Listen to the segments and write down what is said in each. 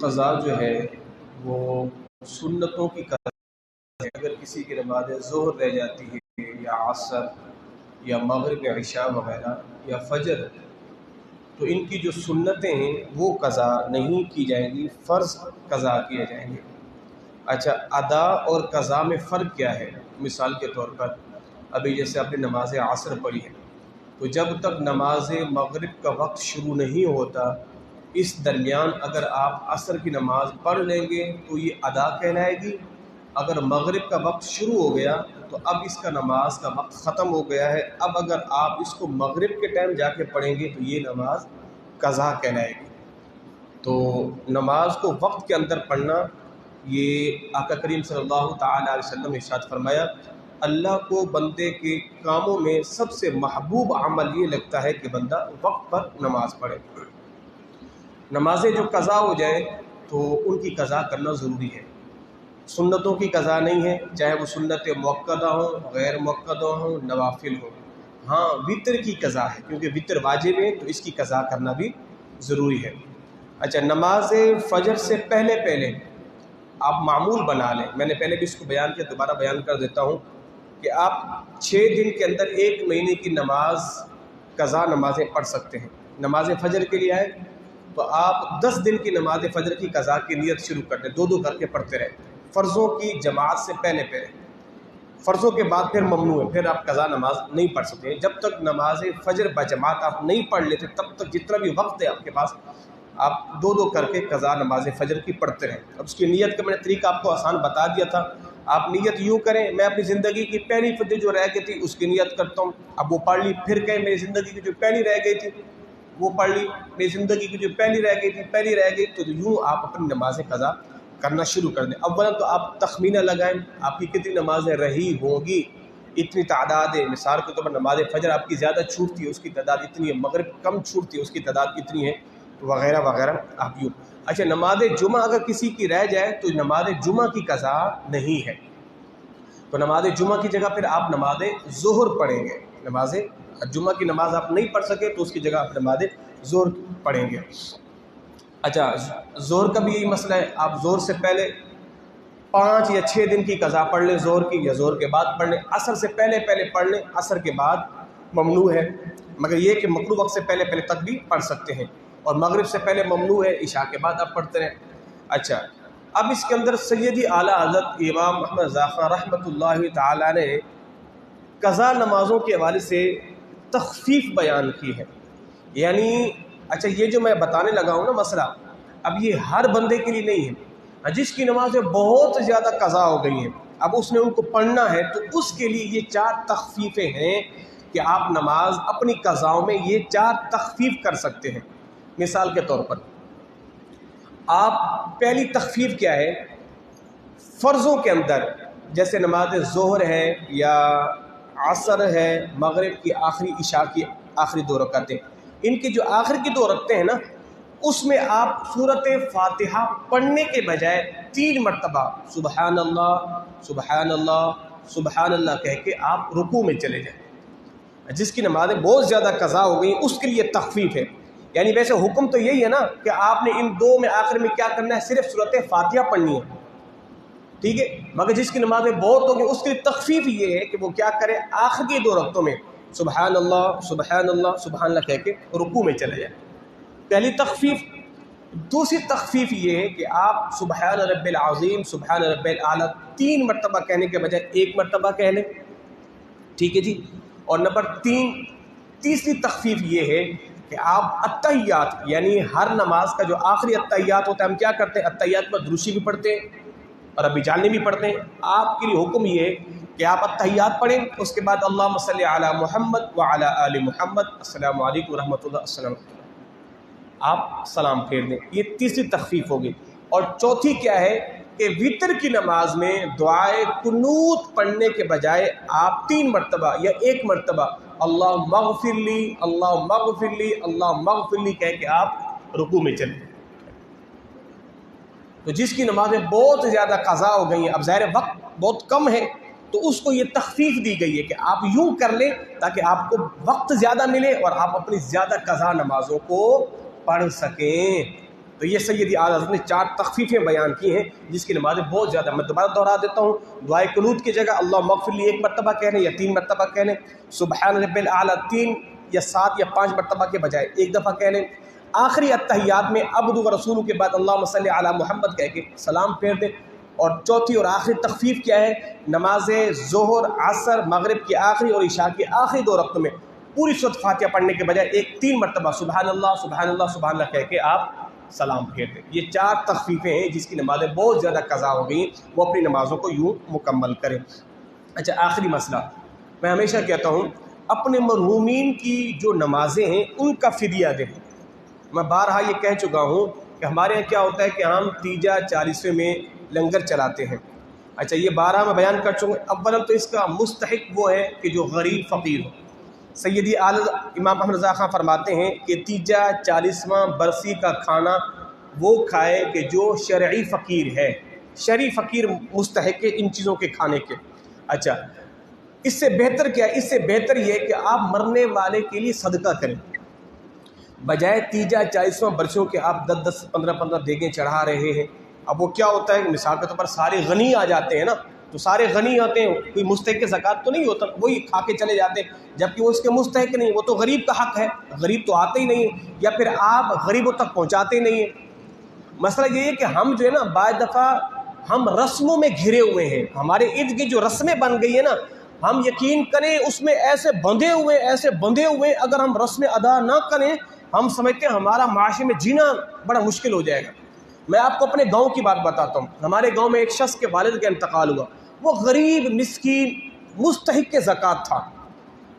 قضا جو ہے وہ سنتوں کی قضا ہے۔ اگر کسی کی نماز ظہر رہ جاتی ہے یا عصر یا مغرب یا عشاء وغیرہ یا فجر، تو ان کی جو سنتیں ہیں وہ قضا نہیں کی جائیں گی، فرض قضا کیے جائیں گے۔ اچھا، ادا اور قضا میں فرق کیا ہے؟ مثال کے طور پر ابھی جیسے آپ نے نماز عصر پڑھی ہے، تو جب تک نماز مغرب کا وقت شروع نہیں ہوتا، اس درمیان اگر آپ عصر کی نماز پڑھ لیں گے تو یہ ادا کہلائے گی۔ اگر مغرب کا وقت شروع ہو گیا تو اب اس کا نماز کا وقت ختم ہو گیا ہے، اب اگر آپ اس کو مغرب کے ٹائم جا کے پڑھیں گے تو یہ نماز قضا کہلائے گی۔ تو نماز کو وقت کے اندر پڑھنا، یہ آقا کریم صلی اللہ تعالیٰ علیہ وسلم نے ارشاد فرمایا، اللہ کو بندے کے کاموں میں سب سے محبوب عمل یہ لگتا ہے کہ بندہ وقت پر نماز پڑھے۔ نمازیں جو قضا ہو جائیں تو ان کی قضا کرنا ضروری ہے۔ سنتوں کی قضا نہیں ہے، چاہے وہ سنت مؤکدہ ہوں، غیر مؤکدہ ہوں، نوافل ہوں۔ ہاں، وطر کی قضا ہے، کیونکہ وطر واجب ہے تو اس کی قضا کرنا بھی ضروری ہے۔ اچھا، نماز فجر سے پہلے آپ معمول بنا لیں۔ میں نے پہلے بھی اس کو بیان کیا، دوبارہ بیان کر دیتا ہوں کہ آپ 6 دن کے اندر 1 مہینے کی نماز قضا نمازیں پڑھ سکتے ہیں۔ نماز فجر کے لیے آئے تو آپ 10 دن کی نماز فجر کی قضا کی نیت شروع کر دیں، 2 کر کے پڑھتے رہیں، فرضوں کی جماعت سے پہلے فرضوں کے بعد پھر ممنوع ہے، پھر آپ قضا نماز نہیں پڑھ سکتے۔ جب تک نماز فجر بجماعت آپ نہیں پڑھ لیتے تب تک جتنا بھی وقت ہے آپ کے پاس، آپ 2 کر کے قضا نماز فجر کی پڑھتے رہیں۔ اب اس کی نیت کا میں نے طریقہ آپ کو آسان بتا دیا تھا۔ آپ نیت یوں کریں، میں اپنی زندگی کی پہلی فجر جو رہ گئی تھی اس کی نیت کرتا ہوں، اب وہ پڑھ لی، پھر کہیں میری زندگی کی جو پہلی رہ گئی تھی وہ پڑھ لی، میری زندگی کی جو پہلی رہ گئی تو یوں آپ اپنی نمازیں قضا کرنا شروع کر دیں۔ اولا تو آپ تخمینہ لگائیں آپ کی کتنی نمازیں رہی ہوں گی، اتنی تعداد ہے۔ مثال کے طور پر نماز فجر آپ کی زیادہ چھوٹتی ہے، اس کی تعداد اتنی ہے، مغرب کم چھوٹتی ہے، اس کی تعداد اتنی ہے، وغیرہ وغیرہ آپ یوں۔ اچھا، نماز جمعہ اگر کسی کی رہ جائے تو نماز جمعہ کی قضا نہیں ہے، تو نماز جمعہ کی جگہ پھر آپ نماز ظہر پڑھیں گے۔ نماز جمعہ کی نماز آپ نہیں پڑھ سکے تو اس کی جگہ آپ نماز ظہر پڑھیں گے۔ اچھا، ظہر کا بھی یہی مسئلہ ہے، آپ ظہر سے پہلے 5 یا 6 دن کی قضا پڑھ لیں ظہر کی، یا ظہر کے بعد پڑھ لیں۔ عصر سے پہلے پڑھ لیں، عصر کے بعد ممنوع ہے، مگر یہ کہ مکروہ وقت سے پہلے تک بھی پڑھ سکتے ہیں، اور مغرب سے پہلے ممنوع ہے، عشاء کے بعد آپ پڑھتے رہیں۔ اچھا، اب اس کے اندر سیدی اعلیٰ حضرت امام احمد رضا خان رحمۃ اللہ تعالیٰ نے قضا نمازوں کے حوالے سے تخفیف بیان کی ہے، یعنی اچھا یہ جو میں بتانے لگا ہوں نا مسئلہ، اب یہ ہر بندے کے لیے نہیں ہے، جس کی نمازیں بہت زیادہ قضا ہو گئی ہیں، اب اس نے ان کو پڑھنا ہے تو اس کے لیے یہ 4 تخفیفیں ہیں کہ آپ نماز اپنی قضاؤں میں یہ 4 تخفیف کر سکتے ہیں۔ مثال کے طور پر آپ پہلی تخفیف کیا ہے، فرضوں کے اندر جیسے نماز ظہر ہے یا عصر ہے، مغرب کی آخری، عشاء کی آخری 2 رکعتیں، ان کی جو آخر کی 2 رکعتیں ہیں نا، اس میں آپ سورۃ فاتحہ پڑھنے کے بجائے 3 مرتبہ سبحان اللہ سبحان اللہ سبحان اللہ کہہ کے آپ رکوع میں چلے جائیں۔ جس کی نمازیں بہت زیادہ قضا ہو گئی اس کے لیے تخفیف ہے، یعنی ویسے حکم تو یہی ہے نا کہ آپ نے ان 2 میں آخر میں کیا کرنا ہے، صرف سورۃ فاتحہ پڑھنی ہے، ٹھیک ہے، مگر جس کی نمازیں بہت ہو گئی اس کے لیے تخفیف یہ ہے کہ وہ کیا کرے، آخر کی 2 رکعتوں میں سبحان اللہ سبحان اللہ کہہ کے رکوع میں چلے جائیں، پہلی تخفیف۔ دوسری تخفیف یہ ہے کہ آپ سبحان رب العظیم سبحان رب الاعلیٰ 3 مرتبہ کہنے کے بجائے 1 مرتبہ کہہ لیں، ٹھیک ہے جی۔ اور نمبر 3، تیسری تخفیف یہ ہے کہ آپ التحیات، یعنی ہر نماز کا جو آخری التحیات ہوتا ہے، ہم کیا کرتے ہیں، التحیات میں دروشی بھی پڑھتے ہیں اور ابھی جاننے بھی پڑھتے ہیں، آپ کے لیے حکم یہ ہے کہ آپ التحیات پڑھیں، اس کے بعد اللہم صلی علی محمد وعلی آل محمد، السلام علیکم ورحمۃ اللہ، السلام علیکم، آپ سلام پھیر دیں، یہ تیسری تخفیف ہوگی۔ اور چوتھی کیا ہے کہ وطر کی نماز میں دعائے قنوت پڑھنے کے بجائے آپ 3 مرتبہ یا 1 مرتبہ اللہم اغفر لی اللہم اغفر لی اللہم اغفر لی کہہ کے آپ رکوع میں چلیں۔ تو جس کی نمازیں بہت زیادہ قضا ہو گئی ہیں، اب ظاہر وقت بہت کم ہے تو اس کو یہ تخفیف دی گئی ہے کہ آپ یوں کر لیں تاکہ آپ کو وقت زیادہ ملے اور آپ اپنی زیادہ قضا نمازوں کو پڑھ سکیں۔ تو یہ سیدی اعلیٰ حضرت نے 4 تخفیفیں بیان کی ہیں جس کی نمازیں بہت زیادہ، میں دوبارہ دہرا دیتا ہوں، دعائے قنوت کی جگہ اللہم اغفر لی 1 مرتبہ کہہ لیں یا 3 مرتبہ کہہ لیں، سبحان رب الاعلیٰ 3 یا 7 یا 5 مرتبہ کے بجائے 1 دفعہ کہہ لیں، آخری اتحیات میں عبد و رسول کے بعد اللہم صلی علی محمد کہہ کے سلام پھیر دیں۔ اور چوتھی اور آخری تخفیف کیا ہے، نماز ظہر، عصر، مغرب کی آخری اور عشاء کی آخری 2 رکعتوں میں پوری سورۃ فاتحہ پڑھنے کے بجائے 3 مرتبہ سبحان اللہ سبحان اللہ سبحان اللہ کہہ کے آپ سلام پھیر دیں۔ یہ 4 تخفیفیں ہیں جس کی نمازیں بہت زیادہ قضا ہو گئیں، وہ اپنی نمازوں کو یوں مکمل کریں۔ اچھا، آخری مسئلہ میں ہمیشہ کہتا ہوں، اپنے مرحومین کی جو نمازیں ہیں ان کا فدیہ دیں۔ میں بارہا یہ کہہ چکا ہوں کہ ہمارے یہاں کیا ہوتا ہے کہ ہم تیجا 40ویں میں لنگر چلاتے ہیں۔ اچھا، یہ 12 میں بیان کر چکا ہوں۔ اولا تو اس کا مستحق وہ ہے کہ جو غریب فقیر ہو۔ سیدی اعلیٰ امام احمد رضا خان فرماتے ہیں کہ تیجا 40واں برسی کا کھانا وہ کھائے کہ جو شرعی فقیر ہے، شرعی فقیر مستحق ہے ان چیزوں کے کھانے کے۔ اچھا، اس سے بہتر کیا ہے؟ اس سے بہتر یہ کہ آپ مرنے والے کے لیے صدقہ کریں، بجائے تیجا 40واں برسوں کے آپ 10 15 دیگیں چڑھا رہے ہیں۔ اب وہ کیا ہوتا ہے، مثال کے طور پر سارے غنی آ جاتے ہیں نا، تو سارے غنی ہوتے ہیں، کوئی مستحق زکوٰۃ تو نہیں ہوتا، وہی کھا کے چلے جاتے ہیں، جبکہ وہ اس کے مستحق نہیں، وہ تو غریب کا حق ہے، غریب تو آتے ہی نہیں ہیں، یا پھر آپ غریبوں تک پہنچاتے ہی نہیں ہیں۔ مسئلہ یہ ہے کہ ہم جو ہے نا بعض دفعہ ہم رسموں میں گھرے ہوئے ہیں، ہمارے ارد گرد جو رسمیں بن گئی ہیں نا، ہم یقین کریں اس میں ایسے بندھے ہوئے اگر ہم رسمیں ادا نہ کریں، ہم سمجھتے ہیں ہمارا معاشرے میں جینا بڑا مشکل ہو جائے گا۔ میں آپ کو اپنے گاؤں کی بات بتاتا ہوں۔ ہمارے گاؤں میں ایک شخص کے والد کا انتقال ہوا، وہ غریب مسکین مستحق زکوٰۃ تھا۔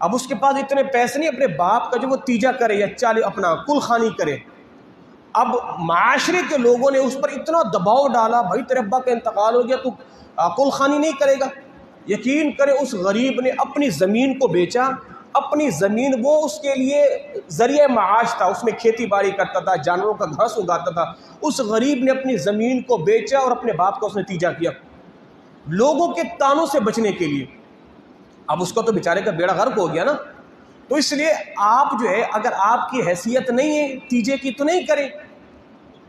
اب اس کے پاس اتنے پیسے نہیں اپنے باپ کا جو وہ تیجا کرے یا اپنا کل خوانی کرے۔ اب معاشرے کے لوگوں نے اس پر اتنا دباؤ ڈالا، بھائی تیرے ابا کا انتقال ہو گیا، تو کل خوانی نہیں کرے گا۔ یقین کرے اس غریب نے اپنی زمین کو بیچا، اپنی زمین وہ اس کے لیے ذریعہ معاش تھا، اس میں کھیتی باڑی کرتا تھا، جانوروں کا گھاس اگاتا تھا۔ اس غریب نے اپنی زمین کو بیچا اور اپنے باپ کا اس نے تیجا کیا لوگوں کے تانوں سے بچنے کے لیے۔ اب اس کو تو بیچارے کا بیڑا غرق ہو گیا نا۔ تو اس لیے آپ جو ہے اگر آپ کی حیثیت نہیں ہے تیجے کی تو نہیں کریں،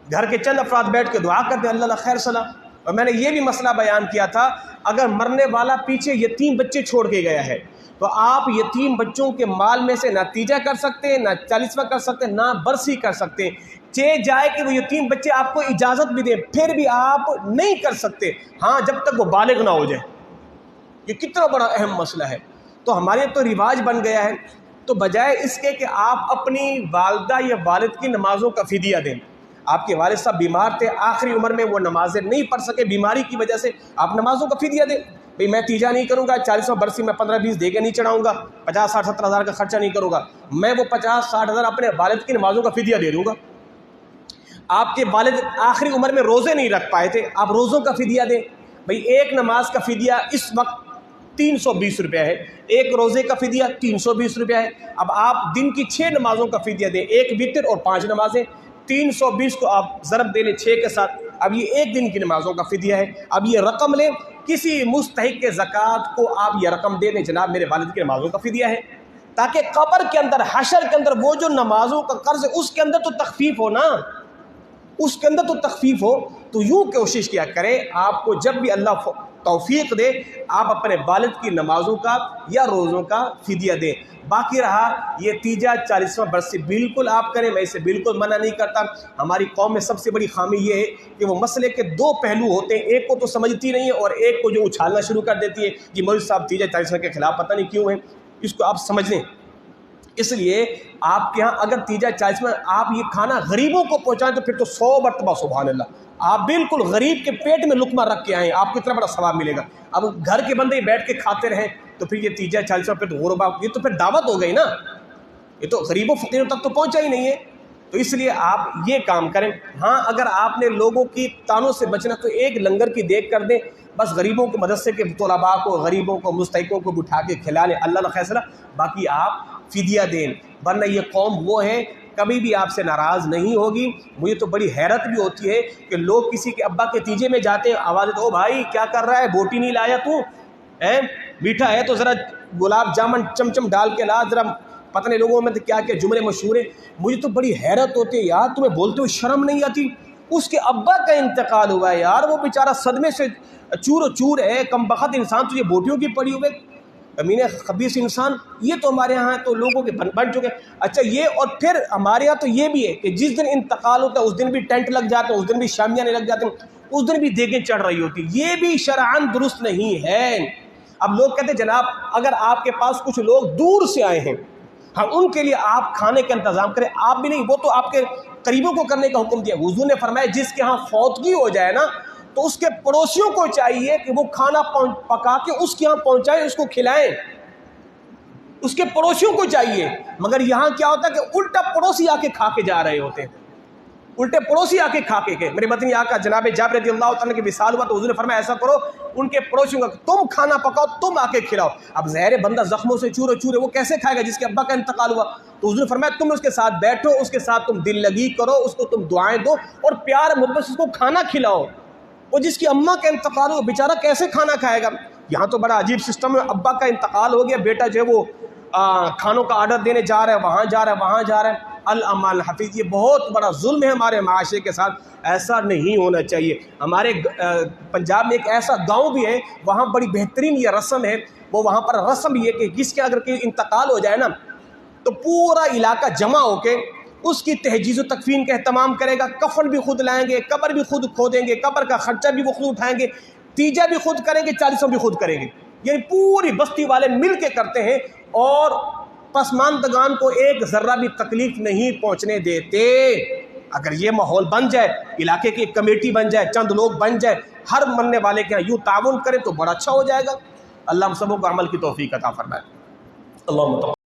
گھر کے چند افراد بیٹھ کے دعا کر دیں اللہ خیر صلاح۔ اور میں نے یہ بھی مسئلہ بیان کیا تھا، اگر مرنے والا پیچھے یتیم بچے چھوڑ کے گیا ہے تو آپ یتیم بچوں کے مال میں سے نہ تیجا کر سکتے، نہ 40واں کر سکتے، نہ برسی کر سکتے۔ جائے کہ وہ یتیم بچے آپ کو اجازت بھی دیں پھر بھی آپ نہیں کر سکتے، ہاں جب تک وہ بالغ نہ ہو جائے۔ یہ کتنا بڑا اہم مسئلہ ہے۔ تو ہمارے تو رواج بن گیا ہے، تو بجائے اس کے کہ آپ اپنی والدہ یا والد کی نمازوں کا فدیہ دیں، آپ کے والد صاحب بیمار تھے، آخری عمر میں وہ نمازیں نہیں پڑھ سکے بیماری کی وجہ سے، آپ نمازوں کا فدیہ دیں۔ بھئی میں تیجا نہیں کروں گا، 40واں برسی میں 15-20 دیگیں نہیں چڑھاؤں گا، 50-60-70 ہزار کا خرچہ نہیں کروں گا، میں وہ 50-60 ہزار اپنے والد کی نمازوں کا فدیہ دے دوں گا۔ آپ کے والد آخری عمر میں روزے نہیں رکھ پائے تھے، آپ روزوں کا فدیہ دیں۔ بھئی ایک نماز کا فدیہ اس وقت 320 روپیہ ہے، ایک روزے کا فدیہ 320 روپیہ ہے۔ اب آپ دن کی 6 نمازوں کا فدیہ دیں، ایک وتر اور 5 نمازیں، 320 کو آپ ضرب دے لیں 6 کے ساتھ، اب یہ ایک دن کی نمازوں کا فدیہ ہے۔ اب یہ رقم لیں، کسی مستحق کے زکوٰۃ کو آپ یہ رقم دے دیں، جناب میرے والد کی نمازوں کا فدیہ ہے، تاکہ قبر کے اندر حشر کے اندر وہ جو نمازوں کا قرض ہے اس کے اندر تو تخفیف ہو نا، اس کے اندر تو تخفیف ہو۔ تو یوں کوشش کیا کریں، آپ کو جب بھی اللہ توفیق دے آپ اپنے والد کی نمازوں کا یا روزوں کا فدیہ دیں۔ باقی رہا یہ تیجا 40واں برسی بالکل آپ کریں، میں اسے بالکل منع نہیں کرتا۔ ہماری قوم میں سب سے بڑی خامی یہ ہے کہ وہ مسئلے کے 2 پہلو ہوتے ہیں، ایک کو تو سمجھتی نہیں ہے اور ایک کو جو اچھالنا شروع کر دیتی ہے کہ مولوی صاحب تیجا 40واں کے خلاف پتہ نہیں کیوں ہیں، اس کو آپ سمجھ لیں۔ اس لیے آپ کے ہاں اگر تیجا 40واں آپ یہ کھانا غریبوں کو پہنچائیں تو پھر تو 100 مرتبہ سبحان اللہ، آپ بالکل غریب کے پیٹ میں لقمہ رکھ کے آئیں، آپ کو اتنا بڑا ثواب ملے گا۔ اب گھر کے بندے ہی بیٹھ کے کھاتے رہیں تو پھر یہ تیجا 40واں پھر تو غربا، یہ تو پھر دعوت ہو گئی نا، یہ تو غریبوں فقیروں تک تو پہنچا ہی نہیں ہے۔ تو اس لیے آپ یہ کام کریں۔ ہاں اگر آپ نے لوگوں کی تانوں سے بچنا تو ایک لنگر کی دیکھ کر دیں، بس غریبوں کو مدرسے کے طلباء کو، غریبوں کو، مستحقوں کو بٹھا کے کھلا لیں، اللہ فیصلہ، باقی آپ فدیہ دیں، ورنہ یہ قوم وہ ہے کبھی بھی آپ سے ناراض نہیں ہوگی۔ مجھے تو بڑی حیرت بھی ہوتی ہے کہ لوگ کسی کے ابا کے تیجے میں جاتے ہیں، آواز دیتے، او بھائی کیا کر رہا ہے، بوٹی نہیں لایا تو، میٹھا ہے تو ذرا گلاب جامن چمچم ڈال کے لا، ذرا پتہ نہیں لوگوں میں کیا کیا جملے مشہور ہیں. مجھے تو بڑی حیرت ہوتی ہے یار، تمہیں بولتے ہوئے شرم نہیں آتی؟ اس کے ابا کا انتقال ہوا ہے یار، وہ بیچارہ صدمے سے چور و چور ہے، کم بخت انسان، تجھے بوٹیوں کی پڑی ہوئے امین خبیث انسان. یہ تو ہمارے ہاں تو لوگوں کے بن چکے. اچھا یہ، اور پھر ہمارے ہاں تو یہ بھی ہے کہ جس دن انتقال ہوتا ہے اس دن بھی ٹینٹ لگ جاتے ہیں، اس دن بھی شامیانے لگ جاتے ہیں، اس دن بھی دیگیں چڑھ رہی ہوتی. یہ بھی شرعاً درست نہیں ہے. اب لوگ کہتے ہیں جناب اگر آپ کے پاس کچھ لوگ دور سے آئے ہیں، ہاں ان کے لیے آپ کھانے کا انتظام کریں. آپ بھی نہیں، وہ تو آپ کے قریبوں کو کرنے کا حکم دیا. حضور نے فرمایا جس کے ہاں فوتگی ہو جائے نا تو اس کے پڑوسیوں کو چاہیے کہ وہ کھانا پکا کے اس کے ہاں پہنچائیں، اس کو کھلائیں، اس کے پڑوسیوں کو چاہیے. مگر یہاں کیا ہوتا ہے کہ الٹا پڑوسی آ کے کھا کے جا رہے ہوتے ہیں، الٹے پڑوسی آ کے کھا کے گئے. میرے مدنی آقا جناب جابر رضی اللہ تعالیٰ کی وصال ہوا تو حضور نے فرمایا ایسا کرو ان کے پڑوسیوں کا تم کھانا پکاؤ، تم آ کے کھلاؤ. اب ظاہر بندہ زخموں سے چور چور ہے، وہ کیسے کھائے گا جس کے ابا کا انتقال ہوا؟ تو حضور نے فرمایا تم اس کے ساتھ بیٹھو، اس کے ساتھ تم دل لگی کرو، اس کو تم دعائیں دو اور پیار محبت سے اس کو کھانا کھلاؤ. وہ جس کی اماں کا انتقال ہوا بیچارہ کیسے کھانا کھائے گا؟ یہاں تو بڑا عجیب سسٹم ہے، ابا کا انتقال ہو گیا، بیٹا جو ہے وہ کھانوں کا آرڈر دینے جا رہا ہے، وہاں جا رہا ہے، وہاں جا رہا ہے. الامان حفیظ، یہ بہت بڑا ظلم ہے ہمارے معاشرے کے ساتھ. ایسا نہیں ہونا چاہیے. ہمارے پنجاب میں ایک ایسا گاؤں بھی ہے، وہاں بڑی بہترین یہ رسم ہے. وہ وہاں پر رسم یہ کہ جس کے اگر کوئی انتقال ہو جائے نا تو پورا علاقہ جمع ہو کے اس کی تہجیز و تکفین کا اہتمام کرے گا. کفن بھی خود لائیں گے، قبر بھی خود کھودیں گے، قبر کا خرچہ بھی وہ خود اٹھائیں گے، تیجا بھی خود کریں گے، چالیسوں بھی خود کریں گے. یعنی پوری بستی والے مل کے کرتے ہیں اور پسماندگان کو ایک ذرہ بھی تکلیف نہیں پہنچنے دیتے. اگر یہ ماحول بن جائے، علاقے کی ایک کمیٹی بن جائے، چند لوگ بن جائے، ہر مننے والے کے یوں تعاون کریں تو بڑا اچھا ہو جائے گا. اللہ ہم سبوں کو عمل کی توفیق عطا فرمائے. اللہم